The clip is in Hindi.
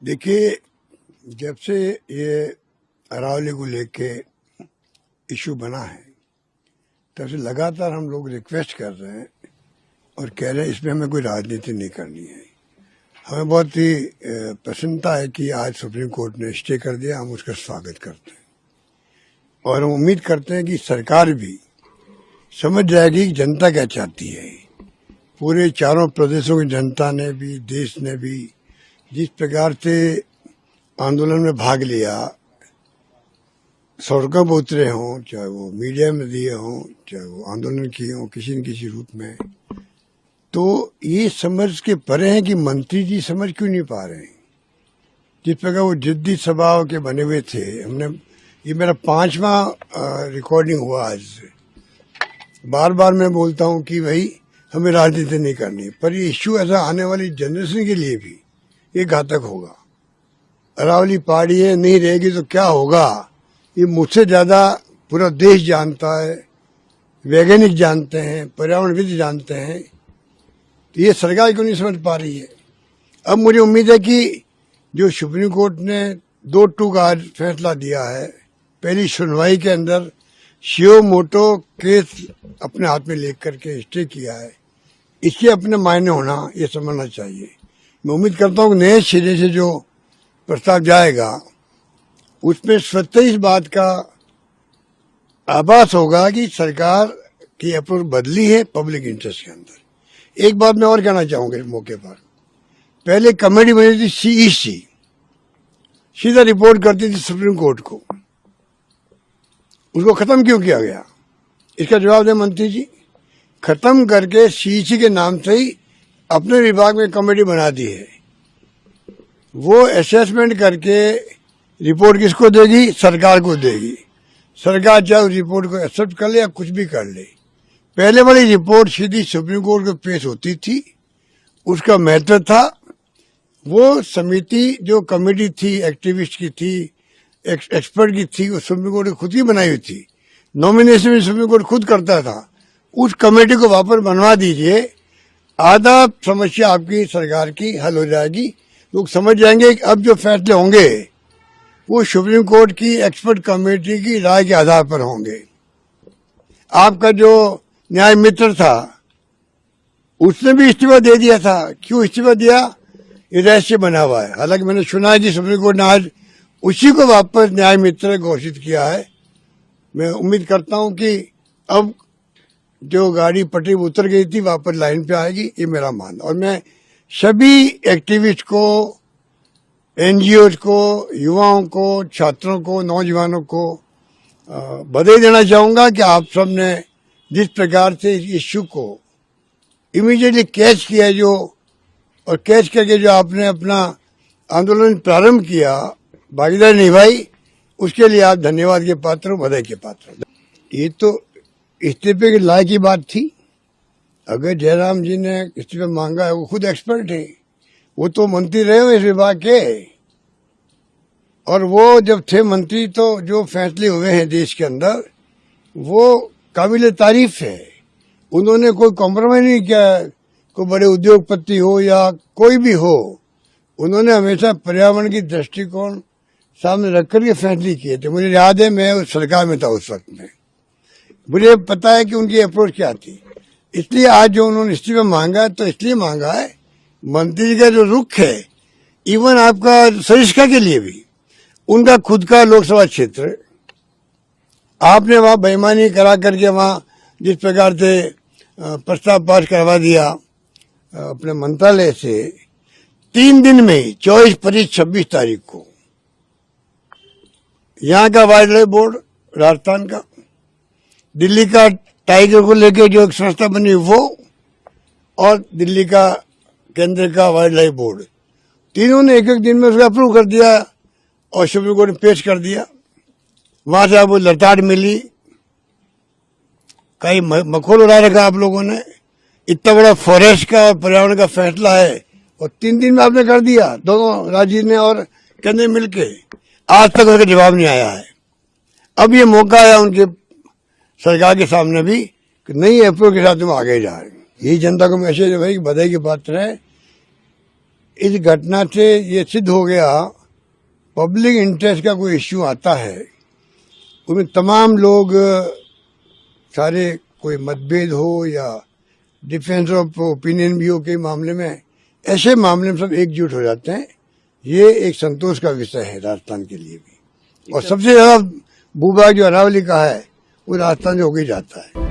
देखिए, जब से ये अरावली को लेके इशू बना है तब से लगातार हम लोग रिक्वेस्ट कर रहे हैं और कह रहे हैं इसमें हमें कोई राजनीति नहीं करनी है। हमें बहुत ही प्रसन्नता है कि आज सुप्रीम कोर्ट ने स्टे कर दिया, हम उसका स्वागत करते हैं और हम उम्मीद करते हैं कि सरकार भी समझ जाएगी कि जनता क्या चाहती है। पूरे चारों प्रदेशों की जनता ने भी, देश ने भी जिस प्रकार से आंदोलन में भाग लिया, सड़कों पर उतरे हों, चाहे वो मीडिया में दिए हों, चाहे वो आंदोलन किए हों किसी न किसी रूप में, तो ये समझ के परे हैं कि मंत्री जी समझ क्यों नहीं पा रहे हैं। जिस प्रकार वो जिद्दी स्वभाव के बने हुए थे, ये मेरा 5वां रिकॉर्डिंग हुआ आज से। बार बार मैं बोलता हूँ कि भाई हमें राजनीति नहीं करनी, पर ये इश्यू ऐसा आने वाली जनरेशन के लिए भी ये घातक होगा। अरावली पहाड़ी है, नहीं रहेगी तो क्या होगा, ये मुझसे ज्यादा पूरा देश जानता है, वैज्ञानिक जानते हैं, पर्यावरणविद जानते हैं। तो ये सरकार क्यों नहीं समझ पा रही है। अब मुझे उम्मीद है कि जो सुप्रीम कोर्ट ने 2-2 का आज फैसला दिया है, पहली सुनवाई के अंदर शियो मोटो केस अपने हाथ में लेकर के स्टे किया है, इसके अपने मायने होना ये समझना चाहिए। मैं उम्मीद करता हूँ कि नए सिरे से जो प्रस्ताव जाएगा उसमें स्वतः इस बात का आभास होगा कि सरकार की अप्रोच बदली है पब्लिक इंटरेस्ट के अंदर। एक बात मैं और कहना चाहूंगा इस मौके पर, पहले कमेटी बनी थी CEC, सीधा रिपोर्ट करती थी सुप्रीम कोर्ट को, उसको खत्म क्यों किया गया, इसका जवाब दें मंत्री जी। खत्म करके CEC के नाम से ही अपने विभाग में कमेटी बना दी है। वो असेसमेंट करके रिपोर्ट किसको देगी, सरकार को देगी। सरकार चाहे उस रिपोर्ट को एक्सेप्ट कर ले या कुछ भी कर ले। पहले वाली रिपोर्ट सीधी सुप्रीम कोर्ट को पेश होती थी, उसका महत्व था। वो समिति जो कमेटी थी, एक्टिविस्ट की थी, एक्सपर्ट की थी, वो सुप्रीम कोर्ट ने खुद ही बनाई हुई थी। नॉमिनेशन भी सुप्रीम कोर्ट खुद करता था। उस कमेटी को वापस बनवा दीजिए, आधा समस्या आपकी सरकार की हल हो जाएगी। लोग समझ जाएंगे कि अब जो फैसले होंगे वो सुप्रीम कोर्ट की एक्सपर्ट कमेटी की राय के आधार पर होंगे। आपका जो न्याय मित्र था उसने भी इस्तीफा दे दिया था। क्यों इस्तीफा दिया, ये रहस्य बना हुआ है। हालांकि मैंने सुना है कि सुप्रीम कोर्ट ने आज उसी को वापस न्याय मित्र घोषित किया है। मैं उम्मीद करता हूं कि अब जो गाड़ी पटरी उतर गई थी वापस लाइन पे आएगी, ये मेरा मानना। और मैं सभी एक्टिविस्ट को, NGOs को, युवाओं को, छात्रों को, नौजवानों को बधाई देना चाहूंगा कि आप सब ने जिस प्रकार से इस इश्यू को इमीडिएटली कैच किया, जो और कैच करके जो आपने अपना आंदोलन प्रारंभ किया, भागीदारी निभाई, उसके लिए आप धन्यवाद के पात्र हो, बधाई के पात्र हो। ये तो इस्तीफे के लायक की बात थी। अगर जयराम जी ने इस्तीफा मांगा है, वो खुद एक्सपर्ट है, वो तो मंत्री रहे हो इस विभाग के, और वो जब थे मंत्री तो जो फैसले हुए हैं देश के अंदर वो काबिल तारीफ है। उन्होंने कोई कॉम्प्रोमाइज नहीं किया, कोई बड़े उद्योगपति हो या कोई भी हो, उन्होंने हमेशा पर्यावरण की दृष्टिकोण सामने रख कर के फैसले किए थे। मुझे याद है, मैं उस सरकार में था उस वक्त में, मुझे पता है कि उनकी अप्रोच क्या थी। इसलिए आज जो उन्होंने इस्तीफा मांगा तो इसलिए मांगा है, मंत्री का जो रुख है, इवन आपका सरिस्का के लिए भी, उनका खुद का लोकसभा क्षेत्र, आपने वहां बेईमानी करा करके वहां जिस प्रकार से प्रस्ताव पास करवा दिया अपने मंत्रालय से, 3 दिन में 24, 25, 26 तारीख को यहाँ का वाइल्ड लाइफ बोर्ड राजस्थान का, दिल्ली का टाइगर को लेकर जो एक संस्था बनी वो, और दिल्ली का केंद्र का वाइल्ड लाइफ बोर्ड, तीनों ने एक दिन में उसका अप्रूव कर दिया और सुप्रीम कोर्ट ने पेश कर दिया। वहां से आपको लताड़ मिली, कई मखौल उड़ा रखा आप लोगों ने। इतना बड़ा फॉरेस्ट का और पर्यावरण का फैसला है और 3 दिन में आपने कर दिया, दोनों राज्य ने और केंद्र मिलके। आज तक उसका जवाब नहीं आया है। अब ये मौका आया उनके सरकार के सामने भी कि नई अप्रोच के साथ हम आगे जा रहे हैं। यही जनता को मैसेज है भाई, बधाई के पात्र है। इस घटना से ये सिद्ध हो गया, पब्लिक इंटरेस्ट का कोई इश्यू आता है उसमें तमाम लोग सारे, कोई मतभेद हो या डिफरेंस ऑफ ओपिनियन भी हो के मामले में, ऐसे मामले में सब एकजुट हो जाते हैं। ये एक संतोष का विषय है राजस्थान के लिए भी। और सबसे ज्यादा भूभाग जो अरावली का है वो राजस्थान से होके जाता है।